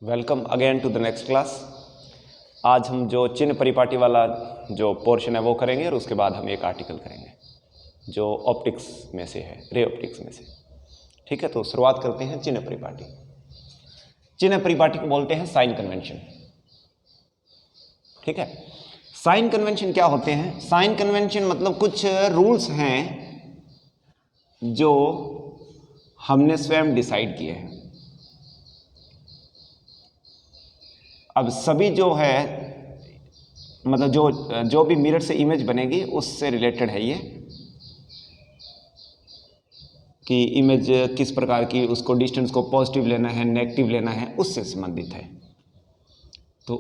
Welcome again to the next class. आज हम जो चिन्ह परिपाटी वाला जो पोर्शन है वो करेंगे और उसके बाद हम एक आर्टिकल करेंगे जो ऑप्टिक्स में से है, रे ऑप्टिक्स में से। ठीक है, तो शुरुआत करते हैं चिन्ह परिपाटी। चिन्ह परिपाटी को बोलते हैं साइन कन्वेंशन। ठीक है, साइन कन्वेंशन क्या होते हैं? साइन कन्वेंशन मतलब कुछ रूल्स हैं जो हमने स्वयं डिसाइड किए हैं। अब सभी जो है मतलब जो भी मिरर से इमेज बनेगी उससे रिलेटेड है ये, कि इमेज किस प्रकार की, उसको डिस्टेंस को पॉजिटिव लेना है, नेगेटिव लेना है, उससे संबंधित है। तो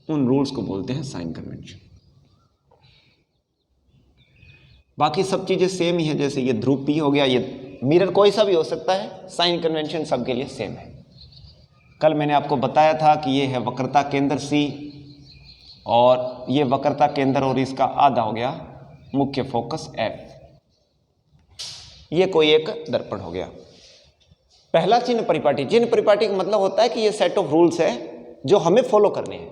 उन रूल्स को बोलते हैं साइन कन्वेंशन। बाकी सब चीज़ें सेम ही है, जैसे ये ध्रुव पी हो गया, ये मिरर कोई सा भी हो सकता है, साइन कन्वेंशन सबके लिए सेम है। कल मैंने आपको बताया था कि ये है वक्रता केंद्र C और ये वक्रता केंद्र और इसका आधा हो गया मुख्य फोकस F। ये कोई एक दर्पण हो गया। पहला चिन्ह परिपाटी। चिन्ह परिपाटी का मतलब होता है कि ये सेट ऑफ रूल्स है जो हमें फॉलो करने हैं।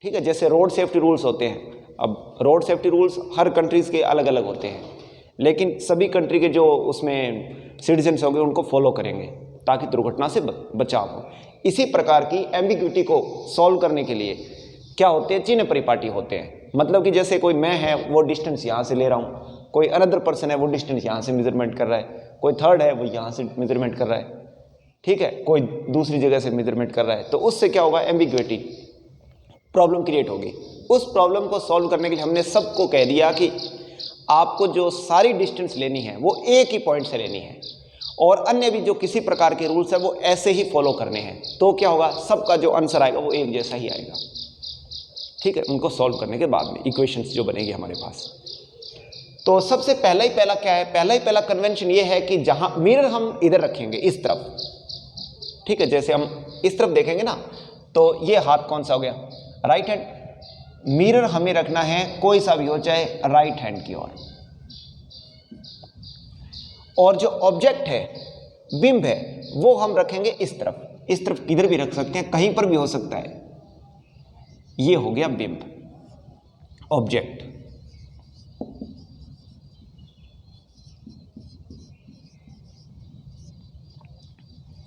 ठीक है, जैसे रोड सेफ्टी रूल्स होते हैं। अब रोड सेफ्टी रूल्स हर कंट्रीज के अलग अलग होते हैं, लेकिन सभी कंट्री के जो उसमें सिटीजन्स होंगे उनको फॉलो करेंगे ताकि दुर्घटना से बचाव हो। इसी प्रकार की एम्बिग्विटी को सॉल्व करने के लिए क्या होते हैं? चिन्ह परिपाटी होते हैं। मतलब कि जैसे कोई मैं है वो डिस्टेंस यहाँ से ले रहा हूँ, कोई अनदर पर्सन है वो डिस्टेंस यहाँ से मेजरमेंट कर रहा है, कोई थर्ड है वो यहाँ से मेजरमेंट कर रहा है, ठीक है, कोई दूसरी जगह से मेजरमेंट कर रहा है। तो उससे क्या होगा? एम्बिग्विटी प्रॉब्लम क्रिएट होगी। उस प्रॉब्लम को सॉल्व करने के लिए हमने सबको कह दिया कि आपको जो सारी डिस्टेंस लेनी है वो एक ही पॉइंट से लेनी है और अन्य भी जो किसी प्रकार के रूल्स है वो ऐसे ही फॉलो करने हैं। तो क्या होगा? सबका जो आंसर आएगा वो एक जैसा ही आएगा। ठीक है, उनको सॉल्व करने के बाद में इक्वेशंस जो बनेगी हमारे पास। तो सबसे पहला क्या है? पहला कन्वेंशन ये है कि जहां मिरर हम इधर रखेंगे इस तरफ, ठीक है, जैसे हम इस तरफ देखेंगे ना, तो ये हाथ कौन सा हो गया? Right hand. मिरर हमें रखना है कोई सा भी हो, चाहे राइट हैंड की ओर। और जो ऑब्जेक्ट है, बिंब है, वो हम रखेंगे इस तरफ। इस तरफ किधर भी रख सकते हैं, कहीं पर भी हो सकता है। ये हो गया बिंब, ऑब्जेक्ट।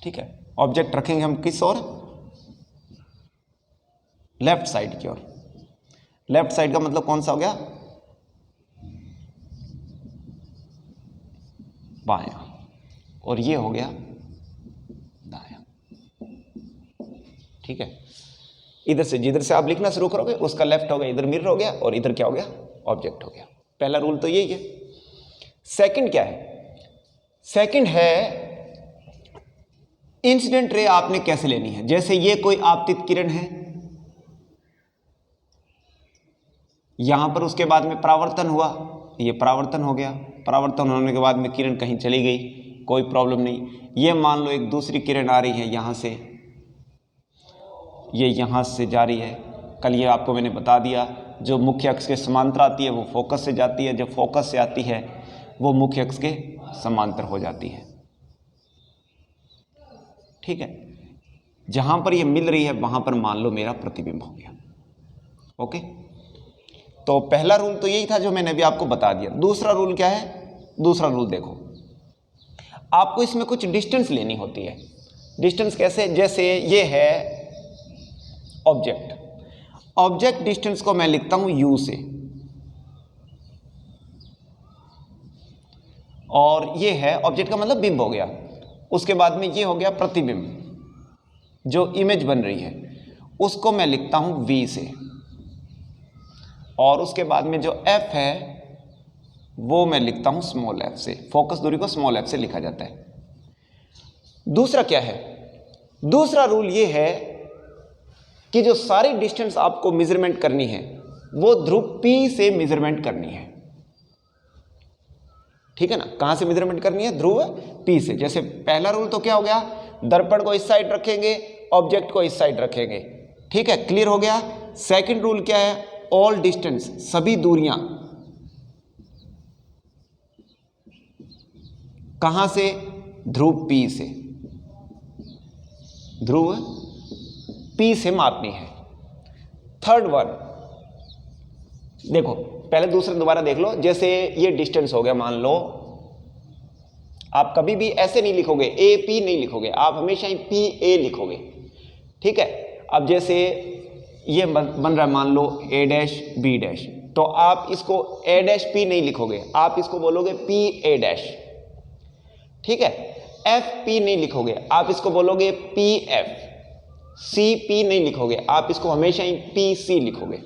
ठीक है, ऑब्जेक्ट रखेंगे हम किस ओर? लेफ्ट साइड की ओर। लेफ्ट साइड का मतलब कौन सा हो गया? बायां। और ये हो गया दायां। ठीक है, इधर से जिधर से आप लिखना शुरू करोगे उसका लेफ्ट हो गया, इधर मिरर हो गया और इधर क्या हो गया? ऑब्जेक्ट हो गया। पहला रूल तो यही है। सेकंड क्या है? सेकंड है इंसिडेंट रे आपने कैसे लेनी है। जैसे ये कोई आपतित किरण है, यहां पर उसके बाद में परावर्तन हुआ, ये परावर्तन हो गया। परावर्तन होने के बाद में किरण कहीं चली गई, कोई प्रॉब्लम नहीं। ये मान लो एक दूसरी किरण आ रही है यहां से, ये यहाँ से जा रही है। कल ये आपको मैंने बता दिया, जो मुख्य अक्ष के समांतर आती है वो फोकस से जाती है, जो फोकस से आती है वो मुख्य अक्ष के समांतर हो जाती है। ठीक है, जहाँ पर ये मिल रही है वहाँ पर मान लो मेरा प्रतिबिंब हो गया। ओके, तो पहला रूल तो यही था जो मैंने अभी आपको बता दिया। दूसरा रूल क्या है? दूसरा रूल देखो, आपको इसमें कुछ डिस्टेंस लेनी होती है। डिस्टेंस कैसे? जैसे ये है ऑब्जेक्ट। ऑब्जेक्ट डिस्टेंस को मैं लिखता हूं u से, और ये है ऑब्जेक्ट का मतलब बिंब हो गया। उसके बाद में ये हो गया प्रतिबिंब, जो इमेज बन रही है उसको मैं लिखता हूं v से, और उसके बाद में जो f है वो मैं लिखता हूं स्मॉल f से। फोकस दूरी को स्मॉल f से लिखा जाता है। दूसरा क्या है? दूसरा रूल ये है कि जो सारी डिस्टेंस आपको मेजरमेंट करनी है वो ध्रुव P से मेजरमेंट करनी है। ठीक है ना? कहां से मेजरमेंट करनी है? ध्रुव P से। जैसे पहला रूल तो क्या हो गया? दर्पण को इस साइड रखेंगे, ऑब्जेक्ट को इस साइड रखेंगे। ठीक है, क्लियर हो गया। सेकंड रूल क्या है? ऑल डिस्टेंस, सभी दूरियां कहां से? ध्रुव P से। ध्रुव P से मापनी है। थर्ड वन देखो, पहले दूसरा दोबारा देख लो। जैसे ये डिस्टेंस हो गया, मान लो आप कभी भी ऐसे नहीं लिखोगे, ए पी नहीं लिखोगे, आप हमेशा ही पी ए लिखोगे, ठीक है। अब जैसे ये बन रहा है, मान लो ए डैश बी डैश, तो आप इसको ए डैश पी नहीं लिखोगे, आप इसको बोलोगे पी ए डैश, ठीक है। एफ पी नहीं लिखोगे, आप इसको बोलोगे पी एफ। सी पी नहीं लिखोगे, आप इसको हमेशा ही पी सी लिखोगे,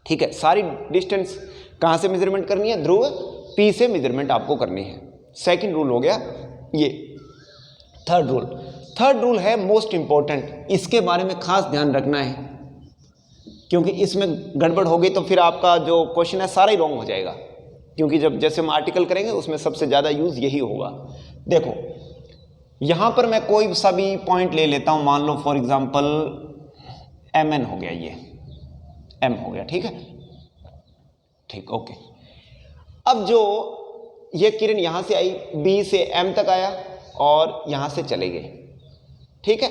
ठीक है। सारी डिस्टेंस कहां से मेजरमेंट करनी है? ध्रुव पी से मेजरमेंट आपको करनी है। सेकंड रूल हो गया ये। थर्ड रूल है मोस्ट इंपॉर्टेंट, इसके बारे में खास ध्यान रखना है, क्योंकि इसमें गड़बड़ होगी तो फिर आपका जो क्वेश्चन है सारा ही रॉन्ग हो जाएगा, क्योंकि जब जैसे हम आर्टिकल करेंगे उसमें सबसे ज़्यादा यूज यही होगा। देखो यहां पर मैं कोई सा भी पॉइंट ले लेता हूं, मान लो फॉर एग्जांपल एम एन हो गया, ये एम हो गया, ठीक है, ठीक, ओके। अब जो ये किरण यहां से आई, बी से एम तक आया और यहां से चले गए, ठीक है।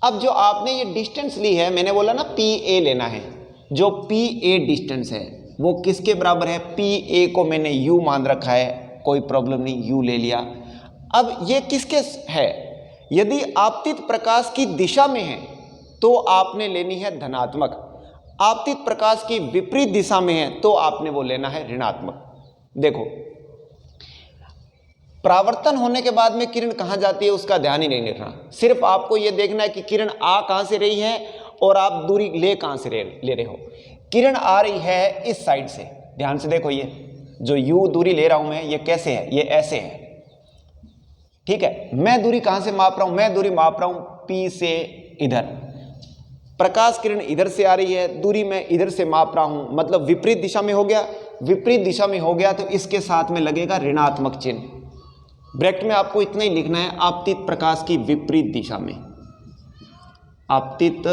अब जो आपने ये डिस्टेंस ली है, मैंने बोला ना पी ए लेना है, जो पी ए डिस्टेंस है वो किसके बराबर है? पी ए को मैंने यू मान रखा है, कोई प्रॉब्लम नहीं, यू ले लिया। अब ये किसके है? यदि आपतित प्रकाश की दिशा में है तो आपने लेनी है धनात्मक, आपतित प्रकाश की विपरीत दिशा में है तो आपने वो लेना है ऋणात्मक। देखो परावर्तन होने के बाद में किरण कहां जाती है उसका ध्यान ही नहीं रखना, सिर्फ आपको यह देखना है कि किरण आ कहां से रही है और आप दूरी ले कहां से ले रहे हो। किरण आ रही है इस साइड से, ध्यान से देखो, ये जो u दूरी ले रहा हूं मैं, ये कैसे है? ये ऐसे है, ठीक है। मैं दूरी कहां से माप रहा हूं? मैं दूरी माप रहा हूं P से इधर, प्रकाश किरण इधर से आ रही है, दूरी मैं इधर से माप रहा हूं, मतलब विपरीत दिशा में हो गया। विपरीत दिशा में हो गया तो इसके साथ में लगेगा ऋणात्मक चिन्ह। ब्रैकेट में आपको इतना ही लिखना है, आपतित प्रकाश की विपरीत दिशा में, आपतित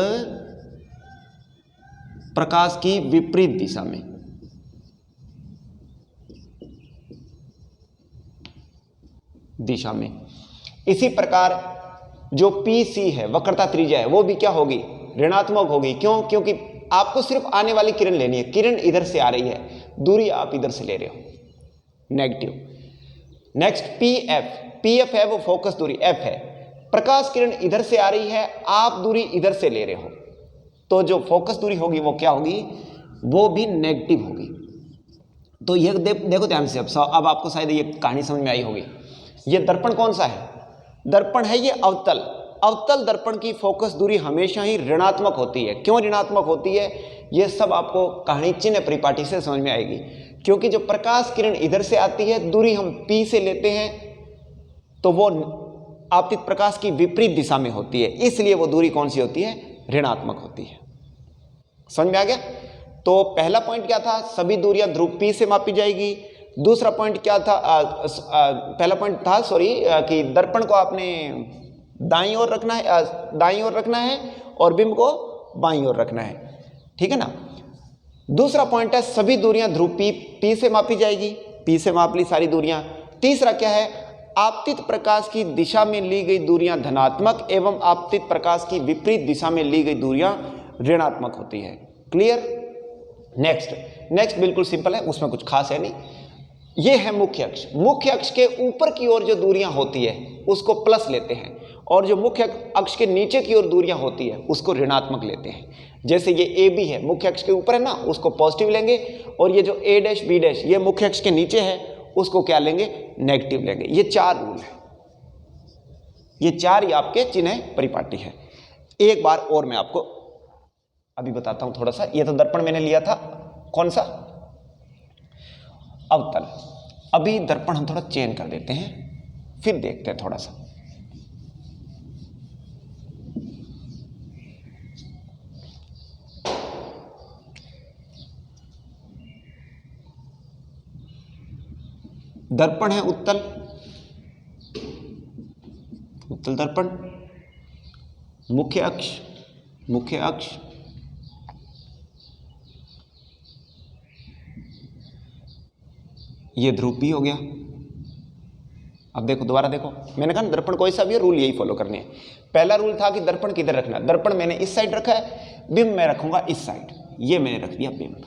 प्रकाश की विपरीत दिशा में, इसी प्रकार जो PC है, वक्रता त्रिज्या है, वो भी क्या होगी? ऋणात्मक होगी। क्यों? क्योंकि आपको सिर्फ आने वाली किरण लेनी है, किरण इधर से आ रही है, दूरी आप इधर से ले रहे हो, नेगेटिव। नेक्स्ट PF है वो फोकस दूरी, F है, प्रकाश किरण इधर से आ रही है, आप दूरी इधर से ले रहे हो, तो जो फोकस दूरी होगी वो क्या होगी? वो भी नेगेटिव होगी। तो ये देखो ध्यान से, अब आपको शायद ये कहानी समझ में आई होगी। ये दर्पण कौन सा है? दर्पण है ये अवतल दर्पण की फोकस दूरी हमेशा ही ऋणात्मक होती है। क्यों ऋणात्मक होती है? ये सब आपको कहानी चिन्ह परिपाटी से समझ में आएगी। क्योंकि जो प्रकाश किरण इधर से आती है, दूरी हम P से लेते हैं, तो वो आपतित प्रकाश की विपरीत दिशा में होती है, इसलिए वो दूरी कौन सी होती है? ऋणात्मक होती है। समझ में आ गया? तो पहला पॉइंट क्या था? सभी दूरियां ध्रुव P से मापी जाएगी। दूसरा पॉइंट क्या था? पहला पॉइंट था कि दर्पण को आपने दाईं ओर रखना है और बिंब को बाईं ओर रखना है, ठीक है ना। दूसरा पॉइंट है सभी दूरियां ध्रुव P से मापी जाएगी, P से माप ली सारी दूरियां। तीसरा क्या है? आपतित प्रकाश की दिशा में ली गई दूरियां धनात्मक एवं आपतित प्रकाश की विपरीत दिशा में ली गई दूरियां ऋणात्मक होती है। क्लियर? नेक्स्ट बिल्कुल सिंपल है, उसमें कुछ खास है नहीं। ये है मुख्य अक्ष। मुख्य अक्ष के ऊपर की ओर जो दूरियां होती है उसको प्लस लेते हैं, और जो मुख्य अक्ष के नीचे की ओर दूरियां होती है उसको ऋणात्मक लेते हैं। जैसे ये AB है, मुख्य अक्ष के ऊपर है ना, उसको पॉजिटिव लेंगे, और ये जो A डैश B डैश ये मुख्य अक्ष के नीचे है उसको क्या लेंगे? नेगेटिव लेंगे। ये 4 रूल है, ये 4 ही आपके चिन्ह परिपाटी है। एक बार और मैं आपको अभी बताता हूं थोड़ा सा। ये तो दर्पण मैंने लिया था, कौन सा? अवतल। अभी दर्पण हम थोड़ा चेंज कर देते हैं, फिर देखते हैं थोड़ा सा। दर्पण है उत्तल दर्पण, मुख्य अक्ष ये ध्रुव P हो गया, अब देखो दोबारा देखो, मैंने कहा दर्पण कोई सा भी है, रूल यही फॉलो करने हैं। पहला रूल था कि दर्पण किधर रखना, दर्पण मैंने इस साइड रखा है, बिंब मैं रखूंगा इस साइड, ये मैंने रख दिया बिंब,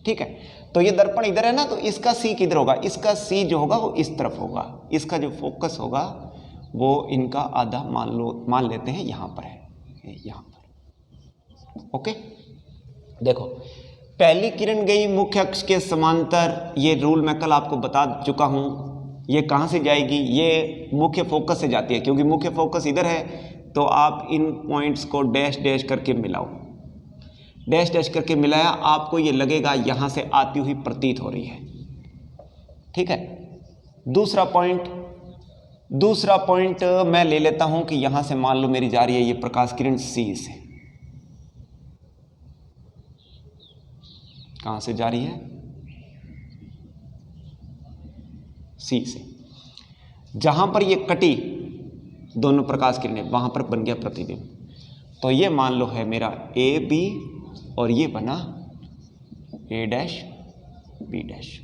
ठीक है। तो ये दर्पण इधर है ना, तो इसका सी किधर होगा, इसका सी जो होगा वो इस तरफ होगा, इसका जो फोकस होगा वो इनका आधा मान लेते हैं यहां पर है, यहां पर, ओके। देखो पहली किरण गई मुख्य अक्ष के समांतर, ये रूल मैं कल आपको बता चुका हूं। ये कहां से जाएगी, ये मुख्य फोकस से जाती है, क्योंकि मुख्य फोकस इधर है, तो आप इन पॉइंट्स को डैश डैश करके मिलाओ, डैश डैश करके मिलाया, आपको ये लगेगा यहां से आती हुई प्रतीत हो रही है, ठीक है। दूसरा पॉइंट मैं ले लेता हूं कि यहां से मान लो मेरी जा रही है ये प्रकाश किरण सी से, कहां से जा रही है, सी से, जहां पर ये कटी दोनों प्रकाश किरणें वहां पर बन गया प्रतिबिंब। तो ये मान लो है मेरा ए बी और ये बना ए डैश बी डैश,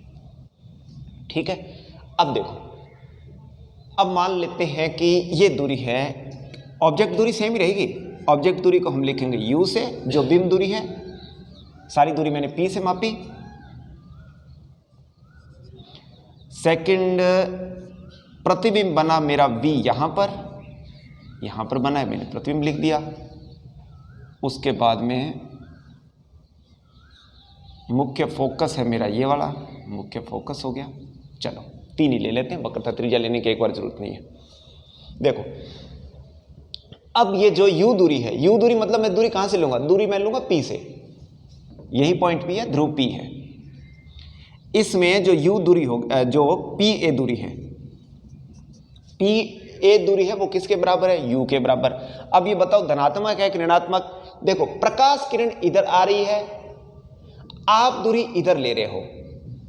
ठीक है। अब देखो, अब मान लेते हैं कि ये दूरी है, ऑब्जेक्ट दूरी सेम ही रहेगी, ऑब्जेक्ट दूरी को हम लिखेंगे u से, जो बिंब दूरी है, सारी दूरी मैंने p से मापी। सेकंड प्रतिबिंब बना मेरा v यहां पर बना है, मैंने प्रतिबिंब लिख दिया। उसके बाद में मुख्य फोकस है मेरा ये वाला, मुख्य फोकस हो गया। चलो 3 ही ले लेते हैं, वक्रता त्रिज्या लेने की एक बार जरूरत नहीं है। देखो अब ये जो u दूरी है, u दूरी मतलब मैं दूरी कहां से लूंगा, दूरी मैं लूंगा p से, यही पॉइंट p है, ध्रुव p है। इसमें जो u दूरी हो, जो pa दूरी है, pa दूरी है वो किसके बराबर है, u के बराबर। अब ये बताओ धनात्मक है कि ऋणात्मक। देखो प्रकाश किरण इधर आ रही है, आप दूरी इधर ले रहे हो,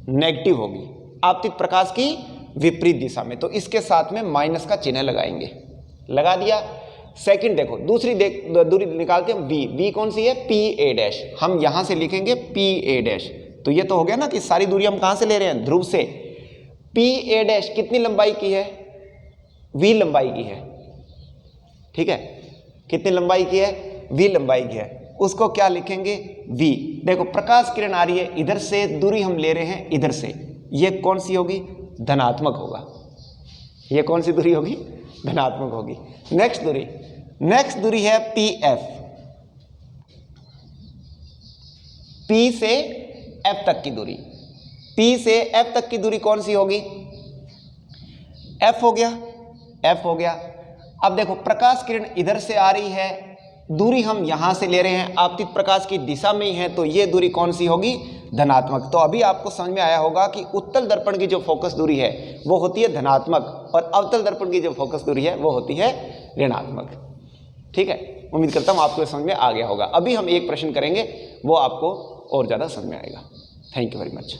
नेगेटिव होगी, आपतित प्रकाश की विपरीत दिशा में, तो इसके साथ में माइनस का चिन्ह लगाएंगे, लगा दिया। सेकंड देखो दूसरी दूरी निकालते हैं v कौन सी है, pa डैश, हम यहां से लिखेंगे pa डैश। तो ये तो हो गया ना कि सारी दूरी हम कहां से ले रहे हैं, ध्रुव से। pa डैश कितनी लंबाई की है, v लंबाई की है, ठीक है, कितनी लंबाई की है, v लंबाई की है, उसको क्या लिखेंगे v। देखो प्रकाश किरण आ रही है इधर से, दूरी हम ले रहे हैं इधर से, ये कौन सी होगी, धनात्मक होगा, ये कौन सी दूरी होगी, धनात्मक होगी। नेक्स्ट दूरी है pf, p से f तक की दूरी, p से f तक की दूरी कौन सी होगी, f हो गया। अब देखो प्रकाश किरण इधर से आ रही है, दूरी हम यहां से ले रहे हैं, आपतित प्रकाश की दिशा में ही है, तो ये दूरी कौन सी होगी, धनात्मक। तो अभी आपको समझ में आया होगा कि उत्तल दर्पण की जो फोकस दूरी है वो होती है धनात्मक, और अवतल दर्पण की जो फोकस दूरी है वो होती है ऋणात्मक, ठीक है। उम्मीद करता हूं आपको समझ में आ गया होगा। अभी हम एक प्रश्न करेंगे, वो आपको और ज्यादा समझ में आएगा। Thank you very much.